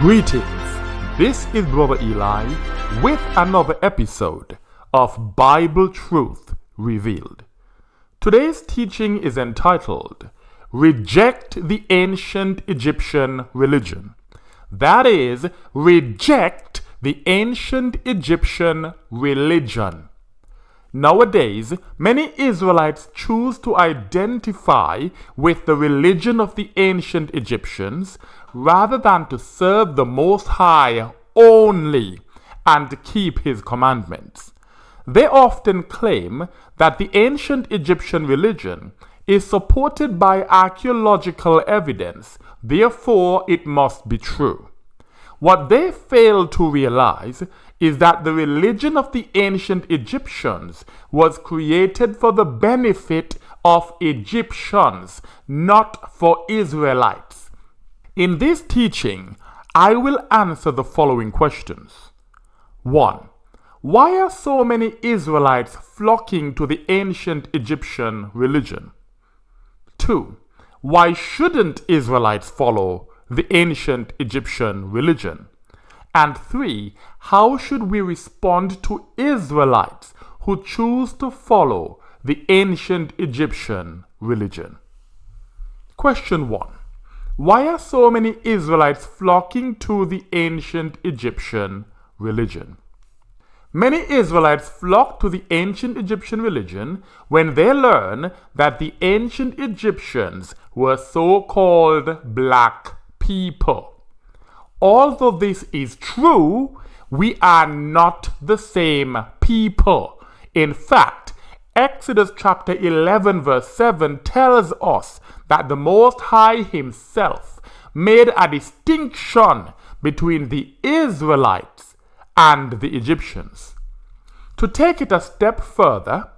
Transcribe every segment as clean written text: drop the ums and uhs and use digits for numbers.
Greetings, this is Brother Eli with another episode of Bible Truth Revealed. Today's teaching is entitled, Reject the Ancient Egyptian Religion. That is, reject the ancient Egyptian religion. Nowadays, many Israelites choose to identify with the religion of the ancient Egyptians rather than to serve the Most High only and keep His commandments. They often claim that the ancient Egyptian religion is supported by archaeological evidence, therefore it must be true. What they fail to realize is that the religion of the ancient Egyptians was created for the benefit of Egyptians, not for Israelites. In this teaching, I will answer the following questions. 1. Why are so many Israelites flocking to the ancient Egyptian religion? 2. Why shouldn't Israelites follow the ancient Egyptian religion? And 3. How should we respond to Israelites who choose to follow the ancient Egyptian religion? Question 1. Why are so many Israelites flocking to the ancient Egyptian religion? Many Israelites flock to the ancient Egyptian religion when they learn that the ancient Egyptians were so-called black people. Although this is true, we are not the same people. In fact, Exodus chapter 11 verse 7 tells us that the Most High Himself made a distinction between the Israelites and the Egyptians. To take it a step further,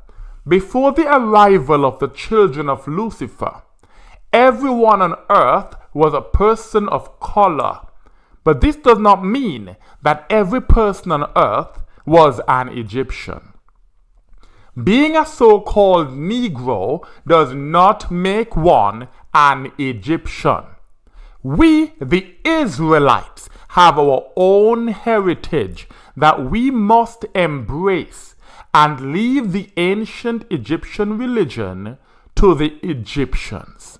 before the arrival of the children of Lucifer, everyone on earth was a person of color. But this does not mean that every person on earth was an Egyptian. Being a so-called Negro does not make one an Egyptian. We, the Israelites, have our own heritage that we must embrace and leave the ancient Egyptian religion to the Egyptians.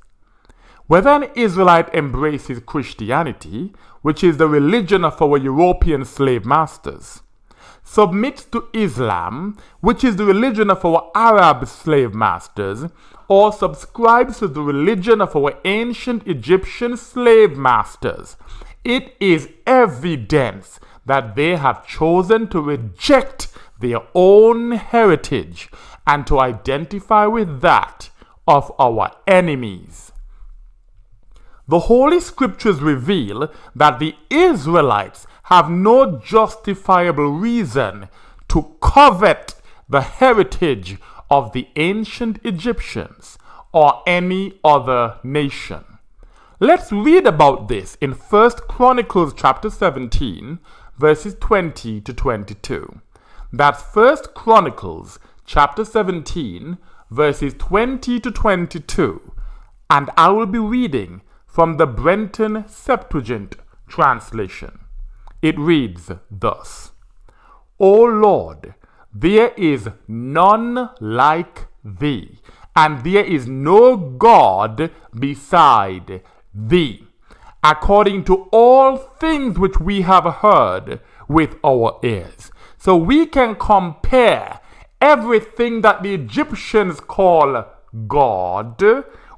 Whether an Israelite embraces Christianity, which is the religion of our European slave masters, submits to Islam, which is the religion of our Arab slave masters, or subscribes to the religion of our ancient Egyptian slave masters, it is evidence that they have chosen to reject their own heritage and to identify with that of our enemies. The Holy Scriptures reveal that the Israelites have no justifiable reason to covet the heritage of the ancient Egyptians or any other nation. Let's read about this in 1 Chronicles chapter 17, verses 20 to 22. That's 1 Chronicles chapter 17, verses 20 to 22. And I will be reading from the Brenton Septuagint translation. It reads thus: O Lord, there is none like thee, and there is no God beside thee, according to all things which we have heard with our ears. So we can compare everything that the Egyptians call God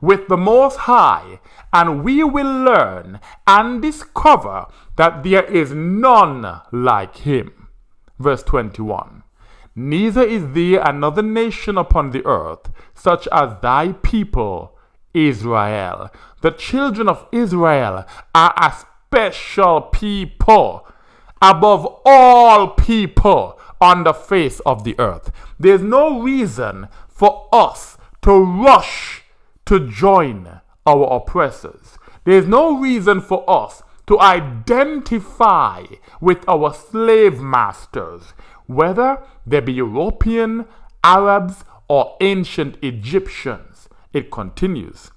with the Most High, and we will learn and discover that there is none like Him. Verse 21. Neither is there another nation upon the earth, such as thy people Israel. The children of Israel are a special people above all people on the face of the earth. There's no reason for us to rush to join our oppressors. There's no reason for us to identify with our slave masters, whether they be European, Arabs, or ancient Egyptians. It continues.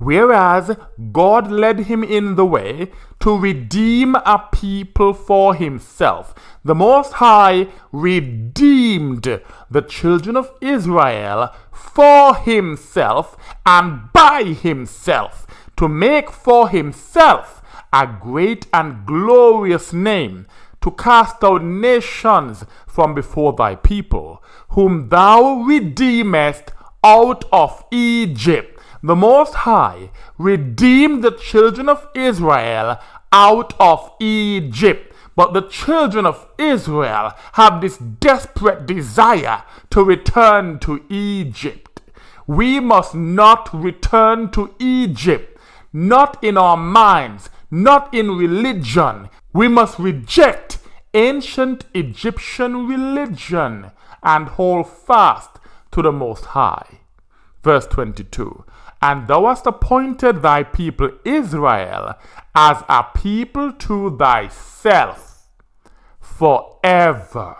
whereas God led him in the way to redeem a people for himself. The Most High redeemed the children of Israel for himself and by himself, to make for himself a great and glorious name, to cast out nations from before thy people, whom thou redeemest out of Egypt. The Most High redeemed the children of Israel out of Egypt. But the children of Israel have this desperate desire to return to Egypt. We must not return to Egypt, not in our minds, not in religion. We must reject ancient Egyptian religion and hold fast to the Most High. Verse 22, and thou hast appointed thy people Israel as a people to thyself forever.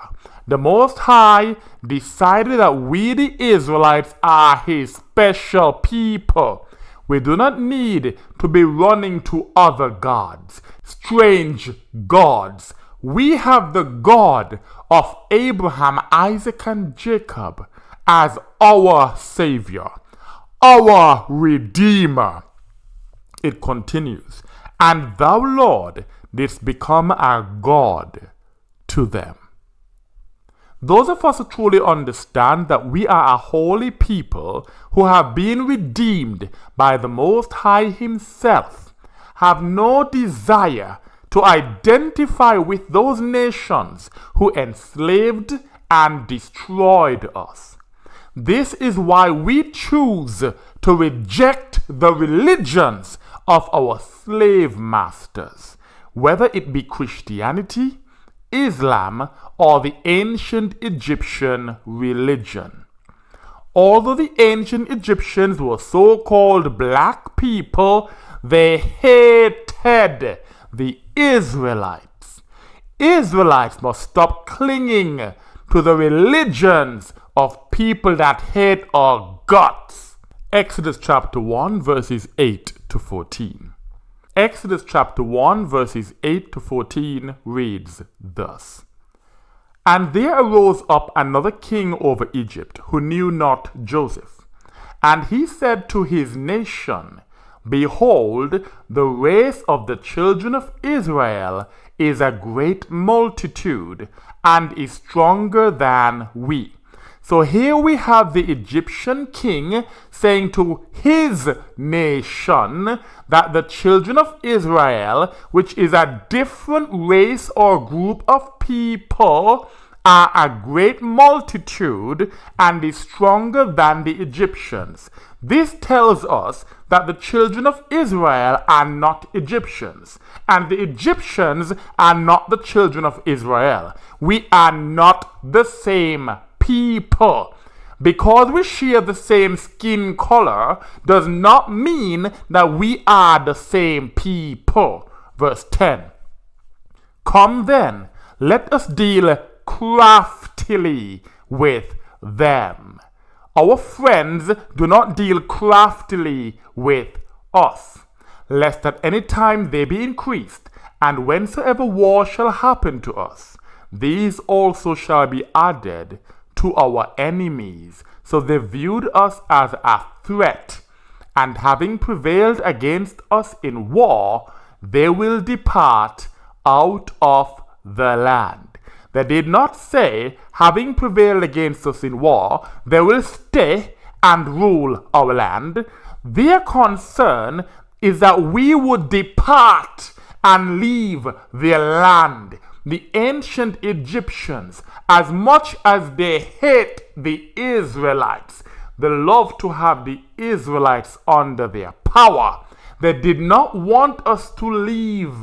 The Most High decided that we, the Israelites, are his special people. We do not need to be running to other gods, strange gods. We have the God of Abraham, Isaac, and Jacob as our Savior, our Redeemer. It continues, and thou, Lord, didst become a God to them. Those of us who truly understand that we are a holy people who have been redeemed by the Most High himself have no desire to identify with those nations who enslaved and destroyed us. This is why we choose to reject the religions of our slave masters, whether it be Christianity, Islam, or the ancient Egyptian religion. Although the ancient Egyptians were so-called black people, they hated the Israelites. Israelites must stop clinging to the religions of people that hate our guts. Exodus chapter 1 verses 8 to 14. Exodus chapter 1 verses 8 to 14 reads thus. And there arose up another king over Egypt, who knew not Joseph. And he said to his nation, Behold, the race of the children of Israel is a great multitude, and is stronger than we. So here we have the Egyptian king saying to his nation that the children of Israel, which is a different race or group of people, are a great multitude and is stronger than the Egyptians. This tells us that the children of Israel are not Egyptians, and the Egyptians are not the children of Israel. We are not the same people. Because we share the same skin color does not mean that we are the same people. Verse 10. Come then, let us deal craftily with them. Our friends do not deal craftily with us, lest at any time they be increased, and whensoever war shall happen to us, these also shall be added to our enemies. So they viewed us as a threat, and having prevailed against us in war, they will depart out of the land. They did not say, having prevailed against us in war, they will stay and rule our land. Their concern is that we would depart and leave their land. The ancient Egyptians, as much as they hate the Israelites, they love to have the Israelites under their power. They did not want us to leave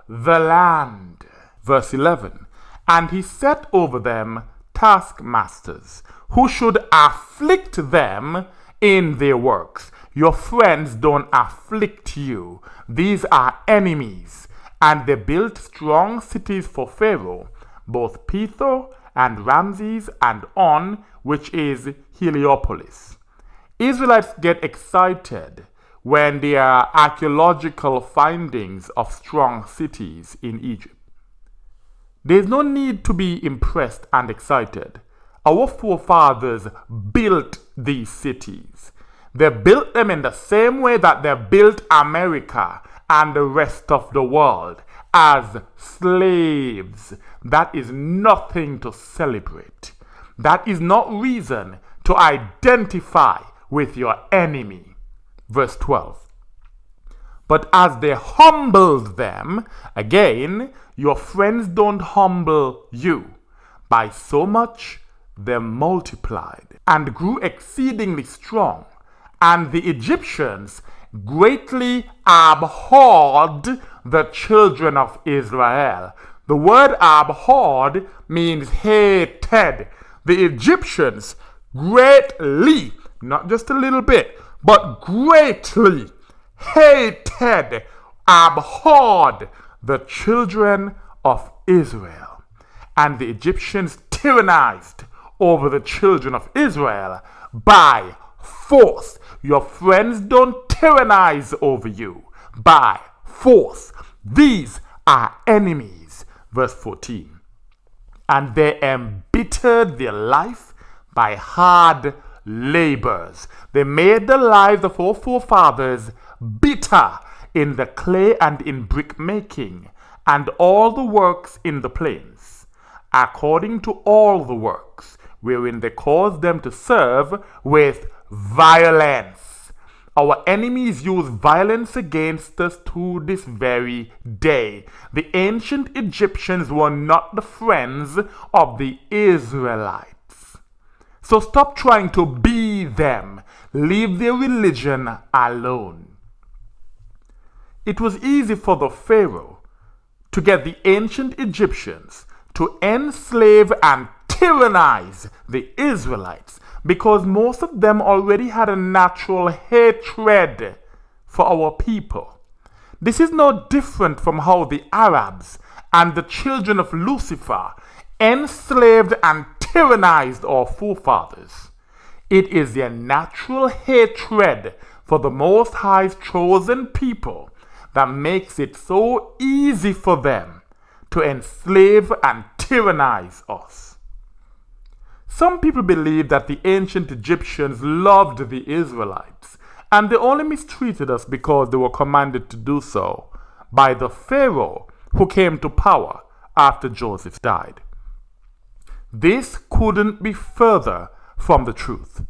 the land. Verse 11. And he set over them taskmasters, who should afflict them in their works. Your friends don't afflict you. These are enemies. And they built strong cities for Pharaoh, both Pithom and Ramses and On, which is Heliopolis. Israelites get excited when there are archaeological findings of strong cities in Egypt. There's no need to be impressed and excited. Our forefathers built these cities. They built them in the same way that they built America and the rest of the world, as slaves. That is nothing to celebrate. That is not reason to identify with your enemy. Verse 12. But as they humbled them, again, your friends don't humble you. By so much they multiplied and grew exceedingly strong, and the Egyptians greatly abhorred the children of Israel. The word abhorred means hated. The Egyptians greatly, not just a little bit, but greatly hated, abhorred the children of Israel. And the Egyptians tyrannized over the children of Israel by force. Your friends don't tyrannize over you by force. These are enemies. Verse 14. And they embittered their life by hard labors. They made the lives of our forefathers bitter in the clay and in brick making, and all the works in the plains, according to all the works wherein they caused them to serve with violence. Our enemies use violence against us to this very day. The ancient Egyptians were not the friends of the Israelites. So stop trying to be them. Leave their religion alone. It was easy for the Pharaoh to get the ancient Egyptians to enslave and tyrannize the Israelites, because most of them already had a natural hatred for our people. This is no different from how the Arabs and the children of Lucifer enslaved and tyrannized our forefathers. It is their natural hatred for the Most High's chosen people that makes it so easy for them to enslave and tyrannize us. Some people believe that the ancient Egyptians loved the Israelites, and they only mistreated us because they were commanded to do so by the Pharaoh who came to power after Joseph died. This couldn't be further from the truth.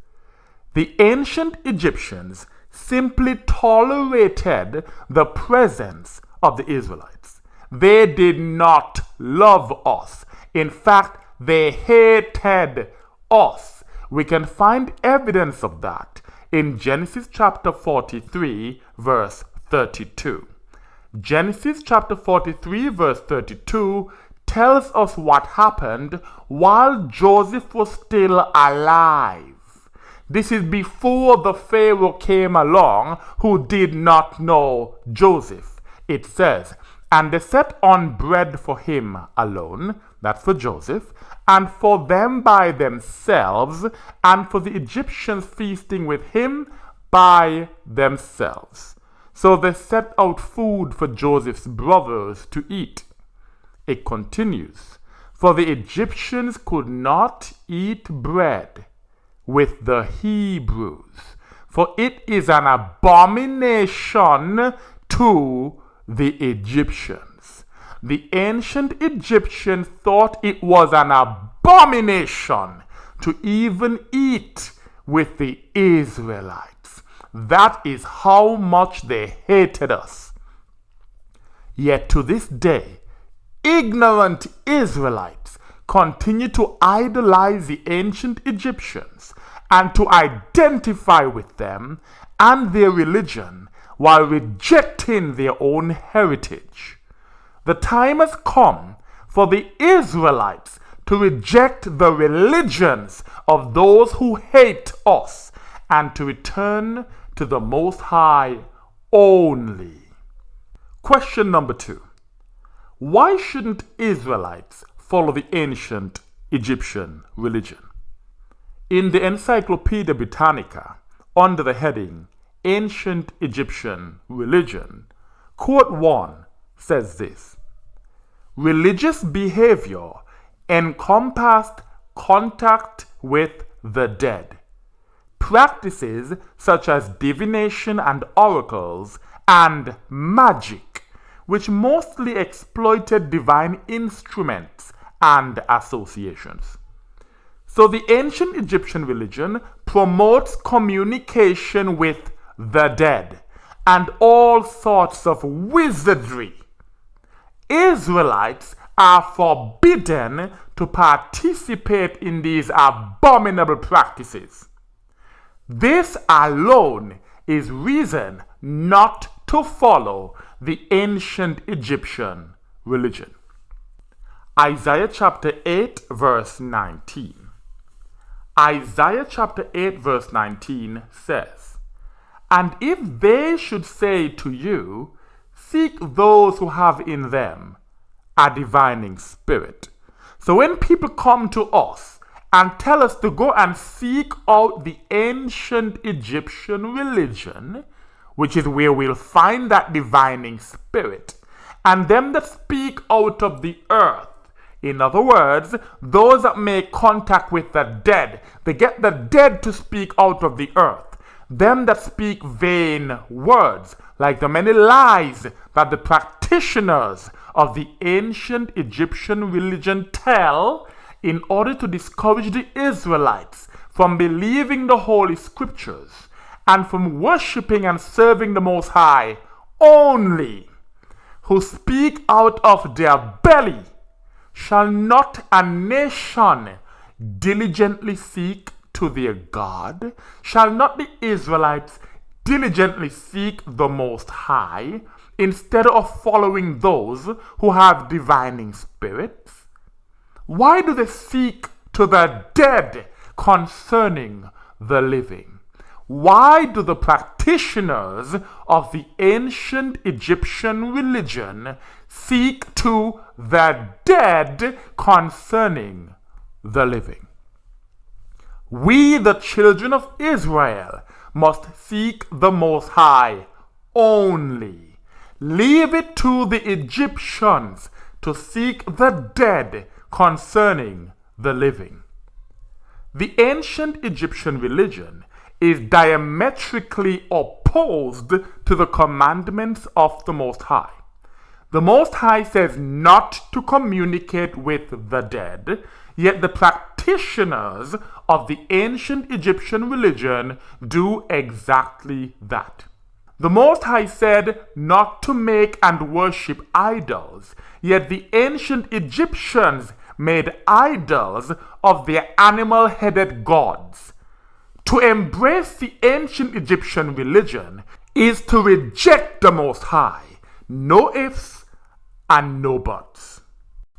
The ancient Egyptians simply tolerated the presence of the Israelites. They did not love us. In fact, they hated us. We can find evidence of that in Genesis chapter 43, verse 32. Genesis chapter 43, verse 32 tells us what happened while Joseph was still alive. This is before the Pharaoh came along who did not know Joseph. It says, and they set on bread for him alone, that's for Joseph, and for them by themselves, and for the Egyptians feasting with him by themselves. So they set out food for Joseph's brothers to eat. It continues, for the Egyptians could not eat bread with the Hebrews, for it is an abomination to the Egyptians. The ancient Egyptians thought it was an abomination to even eat with the Israelites. That is how much they hated us. Yet to this day, ignorant Israelites continue to idolize the ancient Egyptians and to identify with them and their religion while rejecting their own heritage. The time has come for the Israelites to reject the religions of those who hate us and to return to the Most High only. Question number 2. Why shouldn't Israelites follow the ancient Egyptian religion? In the Encyclopedia Britannica, under the heading ancient Egyptian religion. Quote 1 says this: religious behavior encompassed contact with the dead. Practices such as divination and oracles and magic, which mostly exploited divine instruments and associations. So the ancient Egyptian religion promotes communication with the dead and all sorts of wizardry. Israelites are forbidden to participate in these abominable practices. This alone is reason not to follow the ancient Egyptian religion. Isaiah chapter 8 verse 19. Isaiah chapter 8 verse 19 says, "And if they should say to you, seek those who have in them a divining spirit." So when people come to us and tell us to go and seek out the ancient Egyptian religion, which is where we'll find that divining spirit, and them that speak out of the earth, in other words, those that make contact with the dead, they get the dead to speak out of the earth. Them that speak vain words, like the many lies that the practitioners of the ancient Egyptian religion tell in order to discourage the Israelites from believing the Holy Scriptures and from worshiping and serving the Most High only, who speak out of their belly. Shall not a nation diligently seek to their God? Shall not the Israelites diligently seek the Most High instead of following those who have divining spirits? Why do they seek to the dead concerning the living? Why do the practitioners of the ancient Egyptian religion seek to the dead concerning the living? We, the children of Israel, must seek the Most High only. Leave it to the Egyptians to seek the dead concerning the living. The ancient Egyptian religion is diametrically opposed to the commandments of the Most High. The Most High says not to communicate with the dead, yet the practitioners of the ancient Egyptian religion do exactly that. The Most High said not to make and worship idols, yet the ancient Egyptians made idols of their animal-headed gods. To embrace the ancient Egyptian religion is to reject the Most High. No ifs and no buts.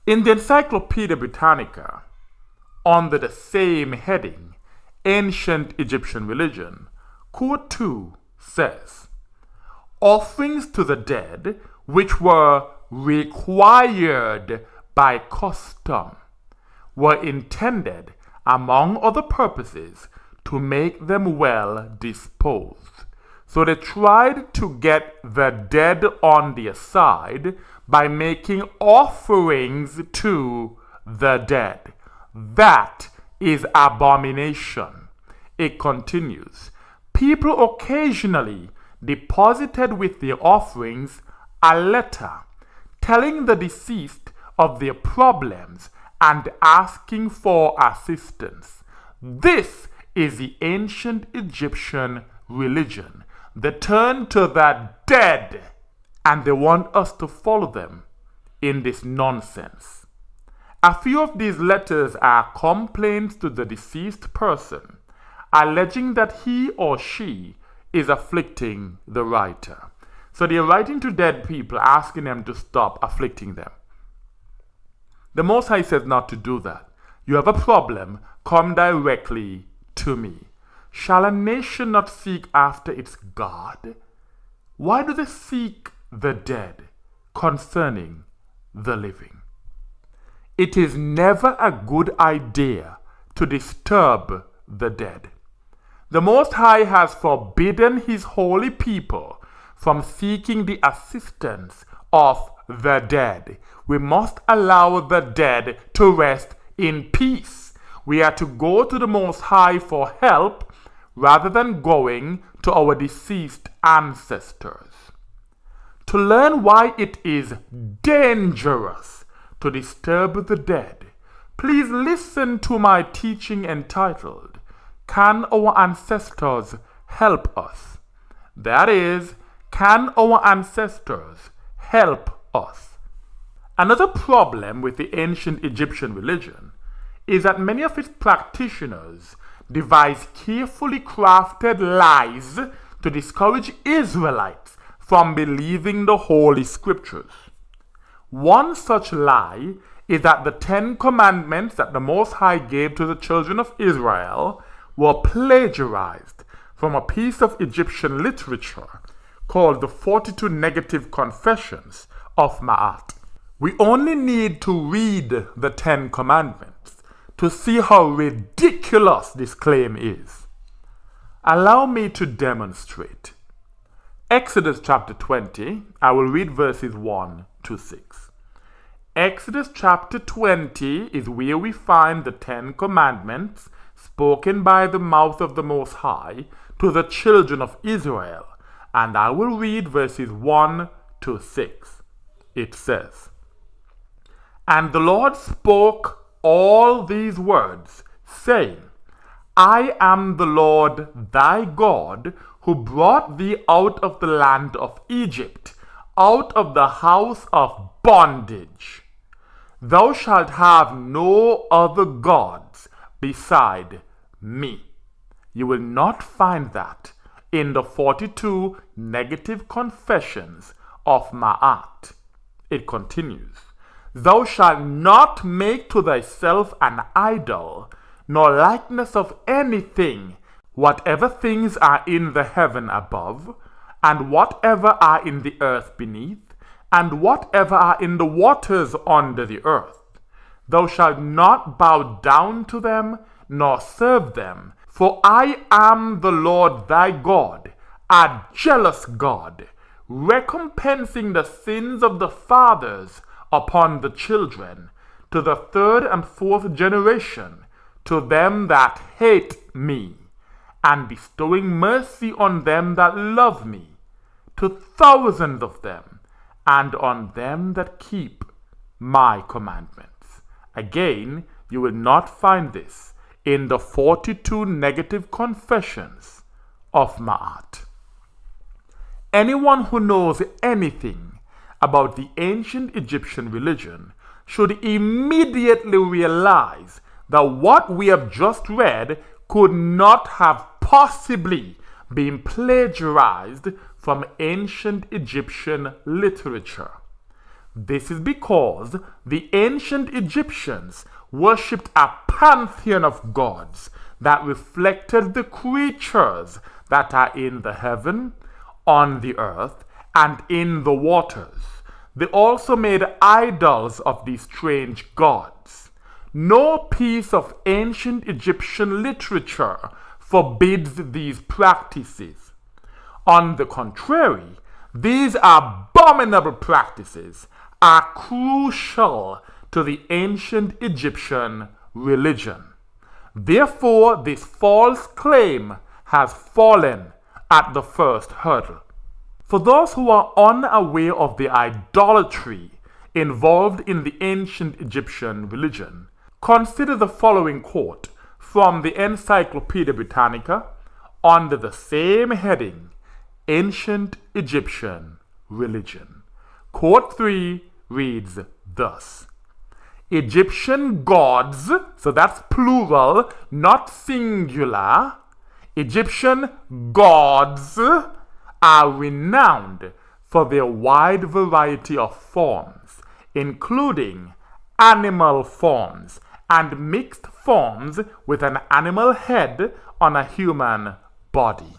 In the Encyclopedia Britannica, under the same heading, Ancient Egyptian Religion, Quote 2 says, "Offerings to the dead which were required by custom were intended, among other purposes, to make them well disposed. So they tried to get the dead on their side by making offerings to the dead. That is abomination." It continues, "People occasionally deposited with their offerings a letter telling the deceased of their problems and asking for assistance. This is the ancient Egyptian religion. They turn to the dead, and they want us to follow them in this nonsense. A few of these letters are complaints to the deceased person, alleging that he or she is afflicting the writer. So they're writing to dead people, asking them to stop afflicting them. The Most High says not to do that. You have a problem, come directly to me. Shall a nation not seek after its God? Why do they seek the dead concerning the living? It is never a good idea to disturb the dead. The Most High has forbidden his holy people from seeking the assistance of the dead. We must allow the dead to rest in peace. We are to go to the Most High for help rather than going to our deceased ancestors. To learn why it is dangerous to disturb the dead, please listen to my teaching entitled, Can Our Ancestors Help Us? That is, can our ancestors help us? Another problem with the ancient Egyptian religion is that many of its practitioners devise carefully crafted lies to discourage Israelites from believing the Holy Scriptures. One such lie is that the 10 commandments that the Most High gave to the children of Israel were plagiarized from a piece of Egyptian literature called the 42 Negative Confessions of Ma'at. We only need to read the 10 commandments to see how ridiculous this claim is. Allow me to demonstrate. Exodus chapter 20, I will read verses 1 to 6. Exodus chapter 20 is where we find the 10 commandments spoken by the mouth of the Most High to the children of Israel, and I will read verses 1 to 6. It says, And the Lord spoke all these words, saying, I am the Lord thy God, who brought thee out of the land of Egypt, out of the house of bondage. Thou shalt have no other gods beside me. You will not find that in the 42 negative confessions of Ma'at. It continues, Thou shalt not make to thyself an idol, nor likeness of anything, whatever things are in the heaven above, and whatever are in the earth beneath, and whatever are in the waters under the earth. Thou shalt not bow down to them, nor serve them, for I am the Lord thy God, a jealous God, recompensing the sins of the fathers upon the children, to the 3rd and 4th generation, to them that hate me, and bestowing mercy on them that love me, to thousands of them, and on them that keep my commandments. Again, you will not find this in the 42 negative confessions of Ma'at. Anyone who knows anything about the ancient Egyptian religion should immediately realize that what we have just read could not have possibly been plagiarized from ancient Egyptian literature. This is because the ancient Egyptians worshipped a pantheon of gods that reflected the creatures that are in the heaven, on the earth, and in the waters. They also made idols of these strange gods. No piece of ancient Egyptian literature forbids these practices. On the contrary, these abominable practices are crucial to the ancient Egyptian religion. Therefore, this false claim has fallen at the first hurdle. For those who are unaware of the idolatry involved in the ancient Egyptian religion, consider the following quote from the Encyclopedia Britannica under the same heading, Ancient Egyptian Religion. Quote 3 reads thus, Egyptian gods, so that's plural, not singular, Egyptian gods are renowned for their wide variety of forms, including animal forms and mixed forms with an animal head on a human body.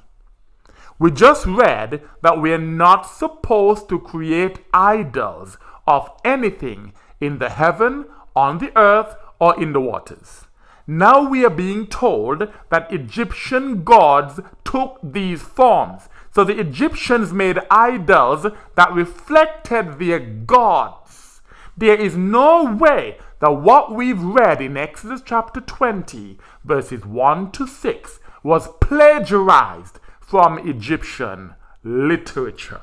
We just read that we are not supposed to create idols of anything in the heaven, on the earth, or in the waters. Now we are being told that Egyptian gods took these forms. So the Egyptians made idols that reflected their gods. There is no way that what we've read in Exodus chapter 20, verses 1 to 6, was plagiarized from Egyptian literature.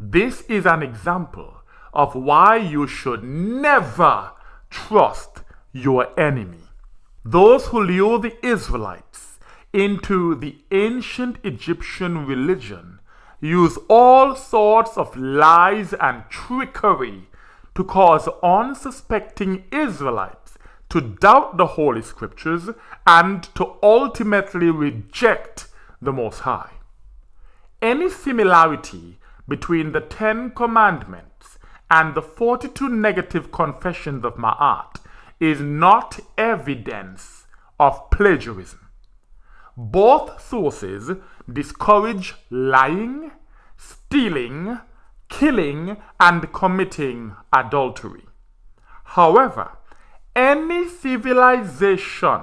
This is an example of why you should never trust your enemy. Those who lure the Israelites into the ancient Egyptian religion use all sorts of lies and trickery to cause unsuspecting Israelites to doubt the Holy Scriptures and to ultimately reject the Most High. Any similarity between the 10 Commandments and the 42 negative confessions of Ma'at is not evidence of plagiarism. Both sources discourage lying, stealing, killing, and committing adultery. However, any civilization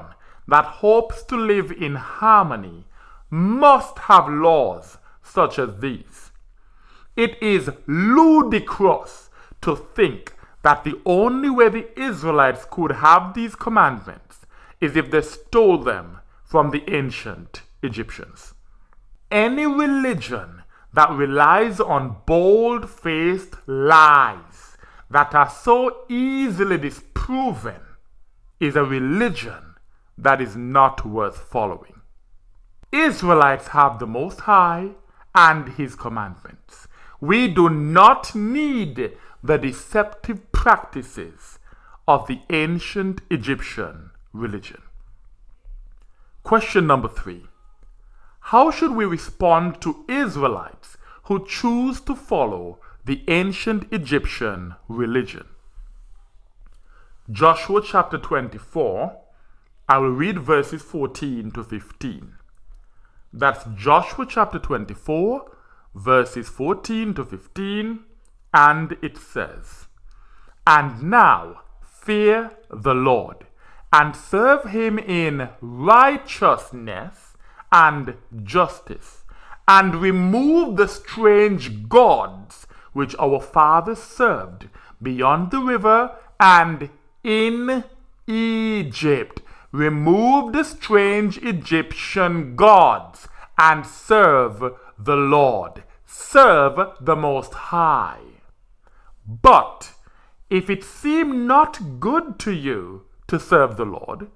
that hopes to live in harmony must have laws such as these. It is ludicrous to think that the only way the Israelites could have these commandments is if they stole them from the ancient Egyptians. Any religion that relies on bold-faced lies that are so easily disproven is a religion that is not worth following. Israelites have the Most High and His commandments. We do not need the deceptive practices of the ancient Egyptian religion. Question number 3. How should we respond to Israelites who choose to follow the ancient Egyptian religion? Joshua chapter 24, I will read verses 14 to 15. That's Joshua chapter 24, verses 14 to 15, and it says, "And now fear the Lord, and serve Him in righteousness and justice, and remove the strange gods which our fathers served beyond the river and in Egypt. Remove the strange Egyptian gods and serve the Lord. Serve the Most High. But if it seem not good to you to serve the Lord,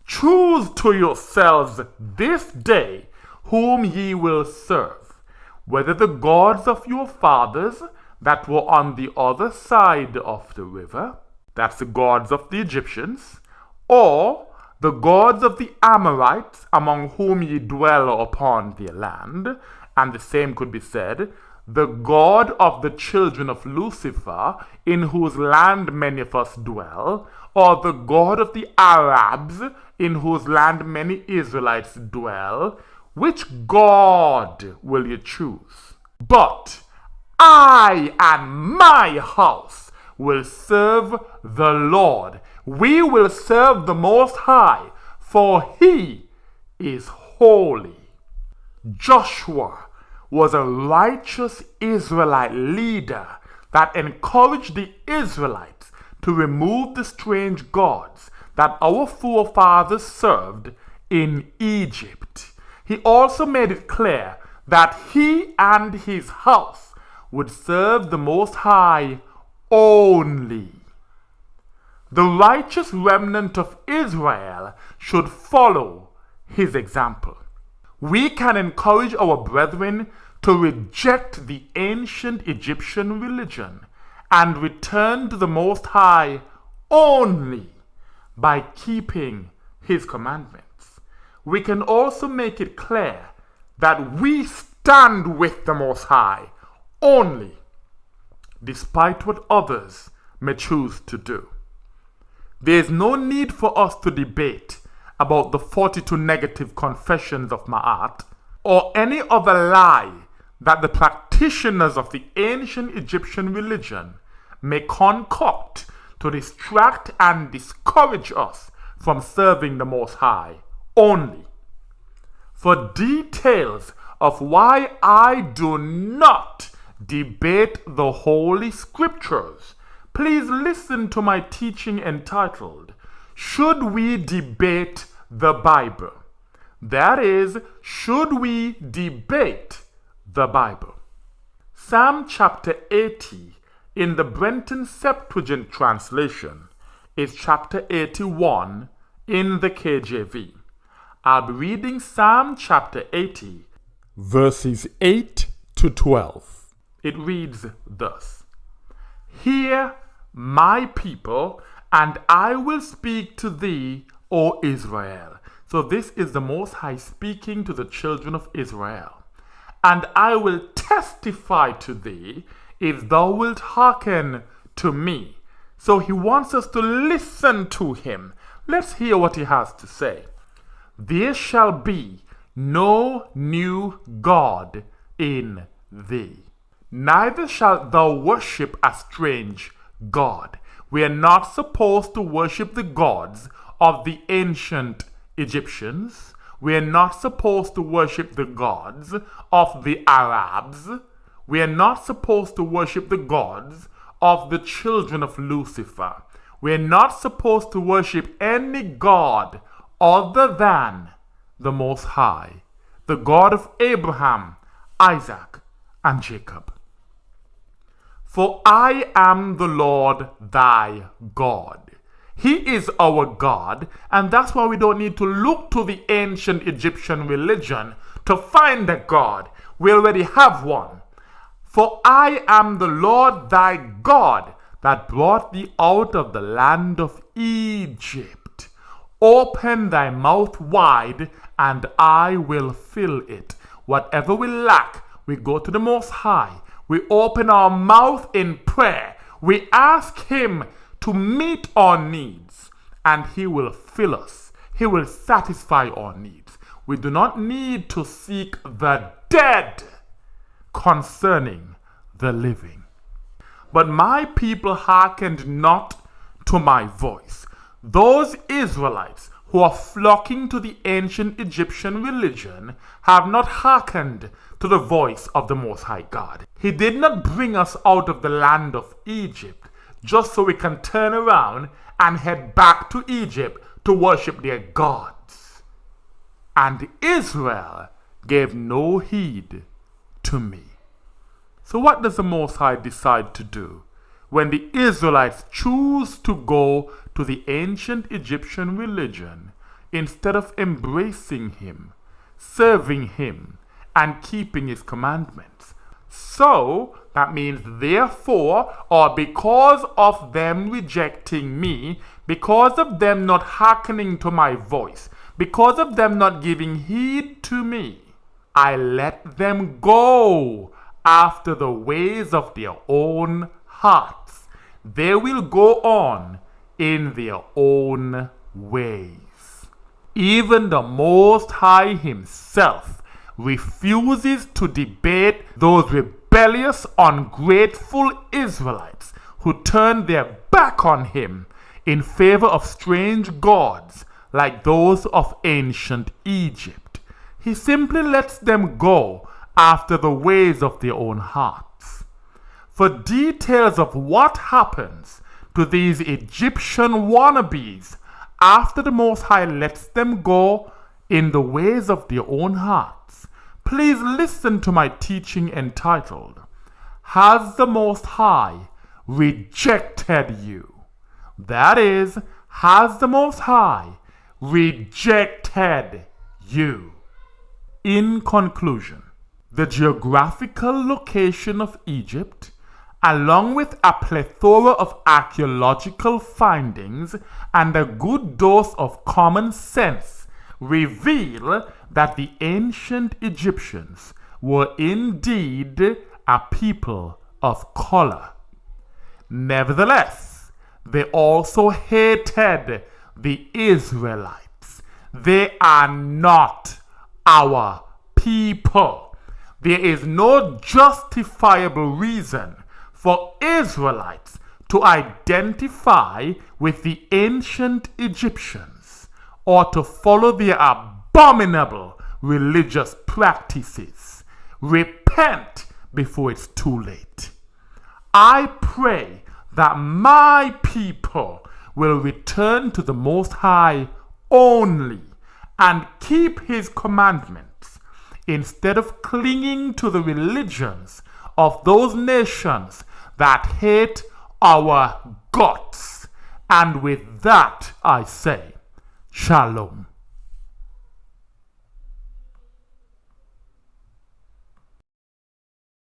choose to yourselves this day whom ye will serve, whether the gods of your fathers that were on the other side of the river," that's the gods of the Egyptians, "or the gods of the Amorites among whom ye dwell upon their land," and the same could be said, "the God of the children of Lucifer, in whose land many of us dwell, or the God of the Arabs, in whose land many Israelites dwell. Which God will you choose? But I and my house will serve the Lord. We will serve the Most High, for He is holy." Joshua was a righteous Israelite leader that encouraged the Israelites to remove the strange gods that our forefathers served in Egypt. He also made it clear that he and his house would serve the Most High only. The righteous remnant of Israel should follow his example. We can encourage our brethren to reject the ancient Egyptian religion and return to the Most High only by keeping His commandments. We can also make it clear that we stand with the Most High only, despite what others may choose to do. There is no need for us to debate about the 42 negative confessions of Ma'at or any other lie that the practitioners of the ancient Egyptian religion may concoct to distract and discourage us from serving the Most High only. For details of why I do not debate the Holy Scriptures, please listen to my teaching entitled, Should We Debate the Bible? That is, should we debate the Bible? Psalm chapter 80 in the Brenton Septuagint translation is chapter 81 in the KJV. I'll be reading Psalm chapter 80, verses 8 to 12. It reads thus: Hear, my people, and I will speak to thee, O Israel. So this is the Most High speaking to the children of Israel. And I will testify to thee, if thou wilt hearken to me. So he wants us to listen to him. Let's hear what he has to say. There shall be no new God in thee, neither shalt thou worship a strange God. We are not supposed to worship the gods of the ancient Egyptians. We are not supposed to worship the gods of the Arabs. We are not supposed to worship the gods of the children of Lucifer. We are not supposed to worship any god other than the Most High, the God of Abraham, Isaac, and Jacob. For I am the Lord thy God. He is our God, and that's why we don't need to look to the ancient Egyptian religion to find a God. We already have one. For I am the Lord thy God that brought thee out of the land of Egypt. Open thy mouth wide, and I will fill it. Whatever we lack, we go to the Most High. We open our mouth in prayer. We ask him to meet our needs, and he will fill us. He will satisfy our needs. We do not need to seek the dead concerning the living. But my people hearkened not to my voice. Those Israelites who are flocking to the ancient Egyptian religion have not hearkened to the voice of the Most High God. He did not bring us out of the land of Egypt just so we can turn around and head back to Egypt to worship their gods. And Israel gave no heed to me. So what does the Most High decide to do when the Israelites choose to go to the ancient Egyptian religion instead of embracing him, serving him, and keeping his commandments? So that means therefore, or because of them rejecting me, because of them not hearkening to my voice, because of them not giving heed to me, I let them go after the ways of their own hearts. They will go on in their own ways. Even the Most High himself refuses to debate those rebellious, ungrateful Israelites who turned their back on him in favor of strange gods like those of ancient Egypt. He simply lets them go after the ways of their own hearts. For details of what happens to these Egyptian wannabes after the Most High lets them go in the ways of their own hearts, please listen to my teaching entitled, Has the Most High Rejected You? That is, has the Most High rejected you? In conclusion, the geographical location of Egypt, along with a plethora of archaeological findings and a good dose of common sense, reveal that the ancient Egyptians were indeed a people of color. Nevertheless, they also hated the Israelites. They are not our people. There is no justifiable reason for Israelites to identify with the ancient Egyptians. or to follow their abominable religious practices. Repent before it's too late. I pray that my people will return to the Most High only and keep His commandments instead of clinging to the religions of those nations that hate our guts. And with that I say, Shalom.